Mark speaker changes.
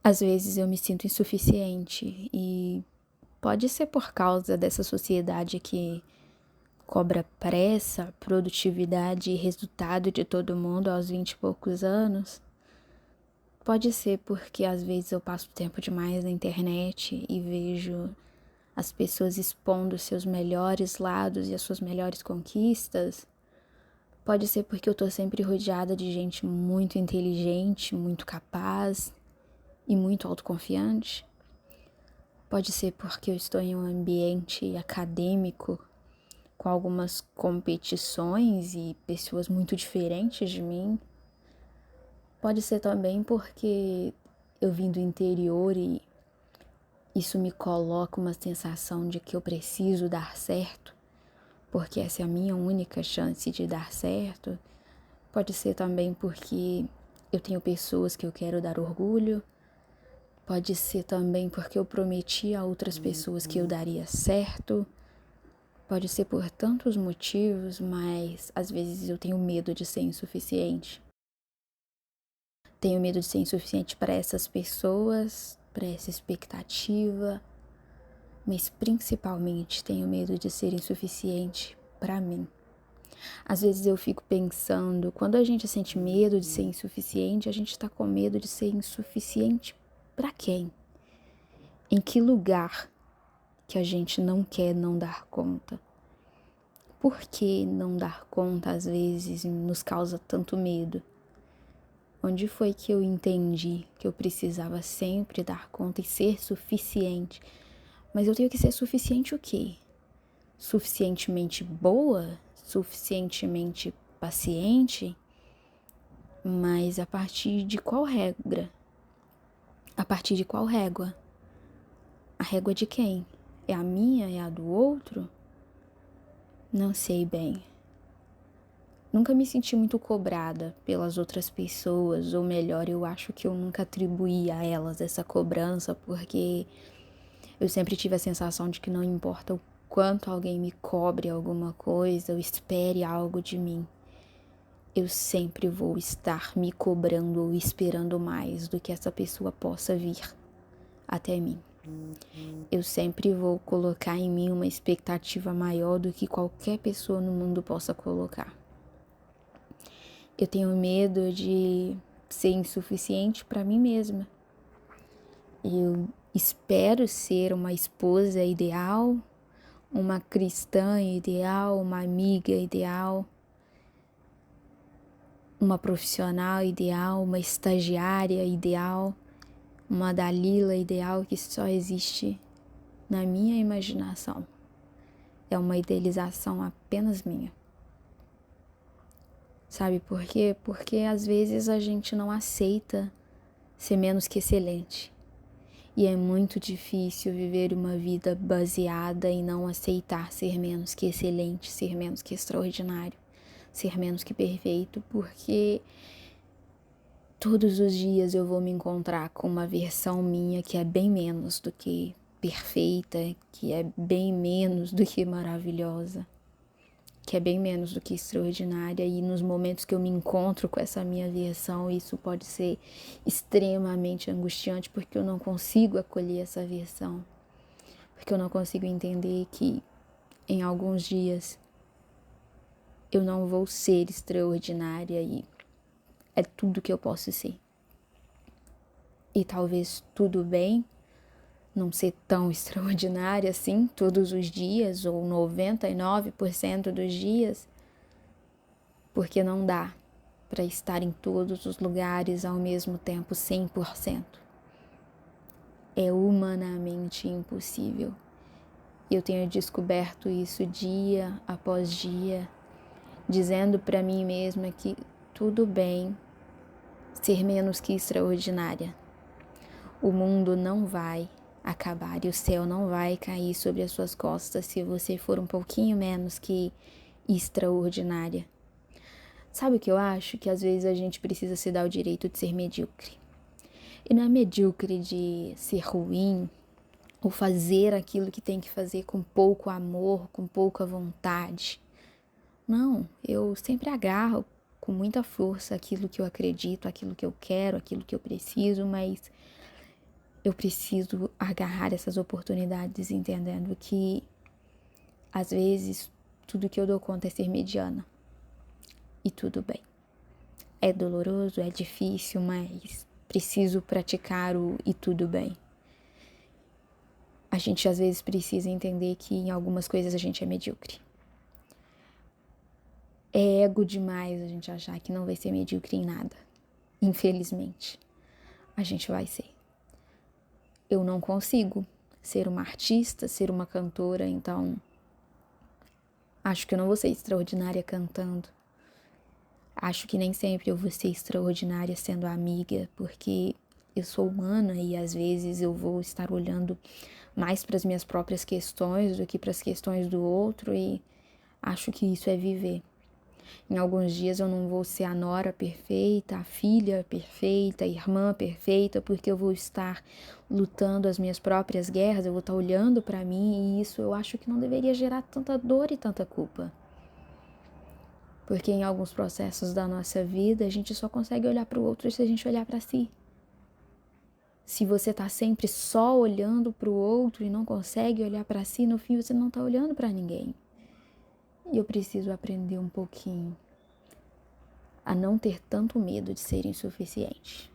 Speaker 1: Às vezes eu me sinto insuficiente e pode ser por causa dessa sociedade que cobra pressa, produtividade e resultado de todo mundo aos 20 e poucos anos. Pode ser porque às vezes eu passo tempo demais na internet e vejo as pessoas expondo seus melhores lados e as suas melhores conquistas. Pode ser porque eu tô sempre rodeada de gente muito inteligente, muito capaz e muito autoconfiante. Pode ser porque eu estou em um ambiente acadêmico com algumas competições e pessoas muito diferentes de mim. Pode ser também porque eu vim do interior e isso me coloca uma sensação de que eu preciso dar certo, porque essa é a minha única chance de dar certo. Pode ser também porque eu tenho pessoas que eu quero dar orgulho. Pode ser também porque eu prometi a outras pessoas que eu daria certo. Pode ser por tantos motivos, mas às vezes eu tenho medo de ser insuficiente. Tenho medo de ser insuficiente para essas pessoas, para essa expectativa, mas principalmente tenho medo de ser insuficiente para mim. Às vezes eu fico pensando, quando a gente sente medo de ser insuficiente, a gente está com medo de ser insuficiente para quem? Em que lugar que a gente não quer não dar conta? Por que não dar conta às vezes nos causa tanto medo? Onde foi que eu entendi que eu precisava sempre dar conta e ser suficiente? Mas eu tenho que ser suficiente o quê? Suficientemente boa? Suficientemente paciente? Mas a partir de qual regra? A partir de qual régua? A régua de quem? É a minha? É a do outro? Não sei bem. Nunca me senti muito cobrada pelas outras pessoas, ou melhor, eu acho que eu nunca atribuí a elas essa cobrança, porque eu sempre tive a sensação de que não importa o quanto alguém me cobre alguma coisa ou espere algo de mim, eu sempre vou estar me cobrando ou esperando mais do que essa pessoa possa vir até mim. Eu sempre vou colocar em mim uma expectativa maior do que qualquer pessoa no mundo possa colocar. Eu tenho medo de ser insuficiente para mim mesma. Eu espero ser uma esposa ideal, uma cristã ideal, uma amiga ideal, uma profissional ideal, uma estagiária ideal, uma Dalila ideal que só existe na minha imaginação. É uma idealização apenas minha. Sabe por quê? Porque às vezes a gente não aceita ser menos que excelente. E é muito difícil viver uma vida baseada em não aceitar ser menos que excelente, ser menos que extraordinário, ser menos que perfeito, porque todos os dias eu vou me encontrar com uma versão minha que é bem menos do que perfeita, que é bem menos do que maravilhosa, que é bem menos do que extraordinária, e nos momentos que eu me encontro com essa minha versão, isso pode ser extremamente angustiante, porque eu não consigo acolher essa versão, porque eu não consigo entender que em alguns dias eu não vou ser extraordinária e é tudo que eu posso ser. E talvez tudo bem não ser tão extraordinária assim todos os dias, ou 99% dos dias, porque não dá para estar em todos os lugares ao mesmo tempo 100%. É humanamente impossível. Eu tenho descoberto isso dia após dia, dizendo para mim mesma que tudo bem ser menos que extraordinária. O mundo não vai acabar e o céu não vai cair sobre as suas costas se você for um pouquinho menos que extraordinária. Sabe o que eu acho? Que às vezes a gente precisa se dar o direito de ser medíocre. E não é medíocre de ser ruim ou fazer aquilo que tem que fazer com pouco amor, com pouca vontade. Não, eu sempre agarro com muita força aquilo que eu acredito, aquilo que eu quero, aquilo que eu preciso, mas eu preciso agarrar essas oportunidades entendendo que, às vezes, tudo que eu dou conta é ser mediana. E tudo bem. É doloroso, é difícil, mas preciso praticar o e tudo bem. A gente às vezes precisa entender que em algumas coisas a gente é medíocre. É ego demais a gente achar que não vai ser medíocre em nada. Infelizmente, a gente vai ser. Eu não consigo ser uma artista, ser uma cantora, então acho que eu não vou ser extraordinária cantando. Acho que nem sempre eu vou ser extraordinária sendo amiga, porque eu sou humana e às vezes eu vou estar olhando mais para as minhas próprias questões do que para as questões do outro e acho que isso é viver. Em alguns dias eu não vou ser a nora perfeita, a filha perfeita, a irmã perfeita, porque eu vou estar lutando as minhas próprias guerras, eu vou estar olhando para mim e isso eu acho que não deveria gerar tanta dor e tanta culpa. Porque em alguns processos da nossa vida a gente só consegue olhar para o outro se a gente olhar para si. Se você tá sempre só olhando para o outro e não consegue olhar para si, no fim você não tá olhando para ninguém. E eu preciso aprender um pouquinho a não ter tanto medo de ser insuficiente.